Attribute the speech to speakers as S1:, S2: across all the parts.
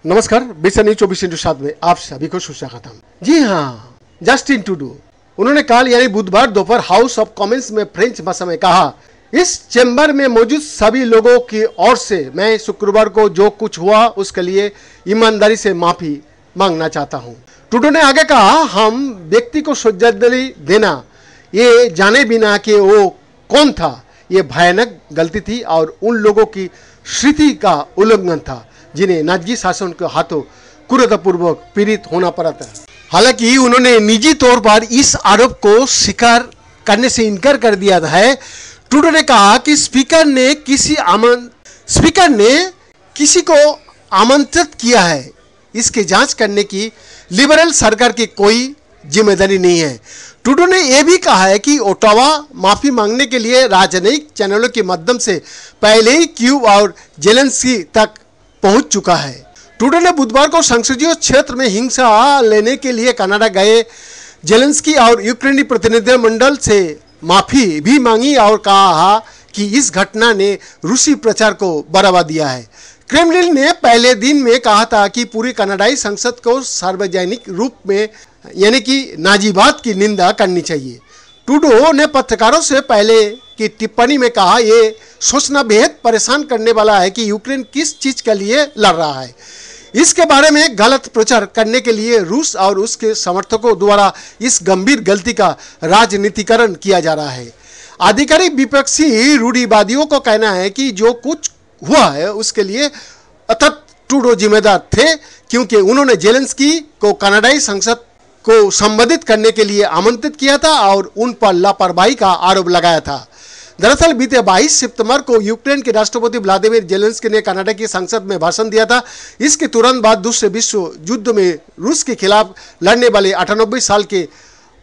S1: नमस्कार, बिरसनी 24/7 में आप सभी को सुस्वागतम। जी हाँ, जस्टिन ट्रूडो उन्होंने कल यानी बुधवार दोपहर हाउस ऑफ कॉमन्स में फ्रेंच भाषा में कहा, इस चैम्बर में मौजूद सभी लोगों की ओर से मैं शुक्रवार को जो कुछ हुआ उसके लिए ईमानदारी से माफी मांगना चाहता हूँ। ट्रूडो ने आगे कहा, हम व्यक्ति को श्रद्धांजलि देना ये जाने बिना कि वो कौन था, ये भयानक गलती थी और उन लोगों की स्मृति का उल्लंघन था जिन्हें नाजी शासन के हाथों क्रूरतापूर्वक पीड़ित होना पड़ा था। हालांकि उन्होंने निजी तौर पर इस आरोप को स्वीकार करने से इनकार कर दिया है। ट्रूडो ने कहा कि स्पीकर ने किसी को आमंत्रित किया है, इसकी जांच करने की लिबरल सरकार की कोई जिम्मेदारी नहीं है। ट्रूडो ने यह भी कहा है कि ओटावा माफी मांगने के लिए राजनयिक चैनलों के माध्यम से पहले ही कीव और जेलेंस्की तक पहुंच चुका है। ट्रूडो ने बुधवार को संसदीय क्षेत्र में हिंसा लेने के लिए कनाडा गए जेलेंस्की और यूक्रेनी प्रतिनिधिमंडल से माफी भी मांगी और कहा कि इस घटना ने रूसी प्रचार को बढ़ावा दिया है। क्रेमलिन ने पहले दिन में कहा था कि पूरी कनाडाई संसद को सार्वजनिक रूप में यानी कि नाजीवाद की निंदा करनी चाहिए। ट्रूडो ने पत्रकारों से पहले की टिप्पणी में कहा, ये सोचना बेहद परेशान करने वाला है कि यूक्रेन किस चीज के लिए लड़ रहा है। इसके बारे में गलत प्रचार करने के लिए रूस और उसके समर्थकों द्वारा इस गंभीर गलती का राजनीतिकरण किया जा रहा है। आधिकारिक विपक्षी रूढ़िवादियों को कहना है कि जो कुछ हुआ है उसके लिए अर्थात ट्रूडो जिम्मेदार थे, क्योंकि उन्होंने जेलेंस्की को कनाडाई संसद को संबोधित करने के लिए आमंत्रित किया था और उन पर लापरवाही का आरोप लगाया था। दरअसल बीते 22 सितंबर को यूक्रेन के राष्ट्रपति व्लादिमीर जेलेंस्की ने कनाडा की संसद में भाषण दिया था। इसके तुरंत बाद दूसरे विश्व युद्ध में रूस के खिलाफ लड़ने वाले 98 साल के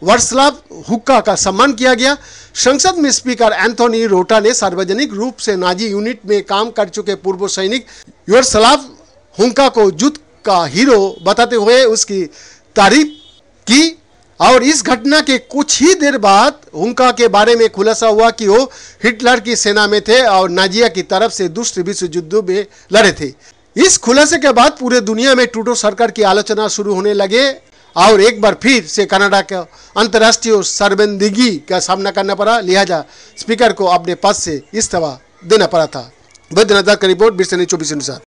S1: वार्स्लाव हुक्का का सम्मान किया गया। संसद में स्पीकर एंथोनी रोटा ने सार्वजनिक रूप से नाजी यूनिट में काम कर चुके पूर्व सैनिक वार्स्लाव हुक्का को युद्ध का हीरो बताते हुए उसकी तारीफ की और इस घटना के कुछ ही देर बाद हुक्का के बारे में खुलासा हुआ कि वो हिटलर की सेना में थे और नाजिया की तरफ से दूसरे विश्व युद्ध में लड़े थे। इस खुलासे के बाद पूरे दुनिया में ट्रूडो सरकार की आलोचना शुरू होने लगे और एक बार फिर से कनाडा का अंतर्राष्ट्रीय शर्मिंदगी का सामना करना पड़ा। लिहाजा स्पीकर को अपने पद से इस्तीफा देना पड़ा था। बैद्यनाथ का रिपोर्ट, बिरसनी 24/7।